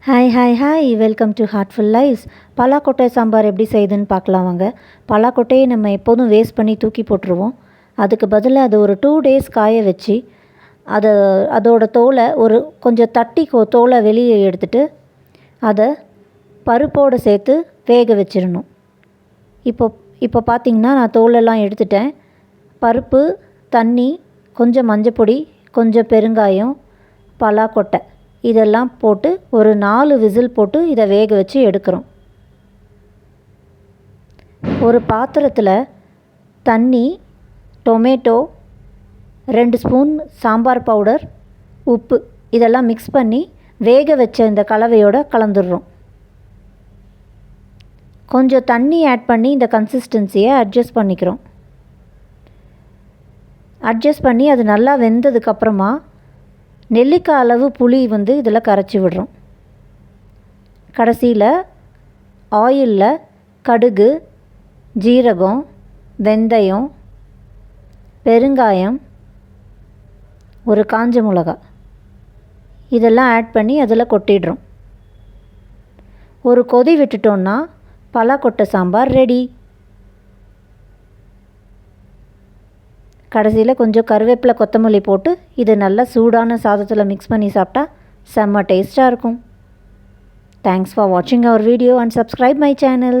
Hi hi hi welcome to heartful lifes. பலாக்கொட்டை சாம்பார் எப்படி செய்யுதுன்னு பார்க்கலாம் வாங்க. பலாக்கொட்டையை நம்ம எப்போதும் வேஸ்ட் பண்ணி தூக்கி போட்டுருவோம். அதுக்கு பதிலாக அது ஒரு 2 டேஸ் காய வச்சு அதோட தோலை கொஞ்சம் தட்டி தோலை வெளியே எடுத்துட்டு அதை பருப்போடு சேர்த்து வேக வச்சிடணும். இப்போ பார்த்திங்கன்னா நான் தோலெல்லாம் எடுத்துட்டேன். பருப்பு, தண்ணி, கொஞ்சம் மஞ்சப்பொடி, கொஞ்சம் பெருங்காயம், பலாக்கொட்டை இதெல்லாம் போட்டு ஒரு 4 விசில் போட்டு இதை வேக வச்சு எடுக்கிறோம். ஒரு பாத்திரத்தில் தண்ணி, டொமேட்டோ, 2 ஸ்பூன் சாம்பார் பவுடர், உப்பு இதெல்லாம் மிக்ஸ் பண்ணி வேக வச்ச இந்த கலவையோடு கலந்துடுறோம். கொஞ்சம் தண்ணி ஆட் பண்ணி இந்த கன்சிஸ்டன்சியை அட்ஜஸ்ட் பண்ணிக்கிறோம். அட்ஜஸ்ட் பண்ணி அது நல்லா வெந்ததுக்கப்புறமா நெல்லிக்காய் அளவு புளி இதில் கரைச்சி விடுறோம். கடைசியில் ஆயிலில் கடுகு, ஜீரகம், வெந்தயம், பெருங்காயம், ஒரு காஞ்ச மிளகாய் இதெல்லாம் ஆட் பண்ணி அதில் கொட்டிடுறோம். ஒரு கொதி விட்டுட்டோன்னா பலாக்கொட்டை சாம்பார் ரெடி. கடைசியில் கொஞ்சம் கருவேப்பிலை, கொத்தமல்லி போட்டு இது நல்லா சூடான சாதத்தில் மிக்ஸ் பண்ணி சாப்பிட்டா செம்ம டேஸ்ட்டாக இருக்கும். தேங்க்ஸ் ஃபார் வாட்சிங் our video and subscribe my channel.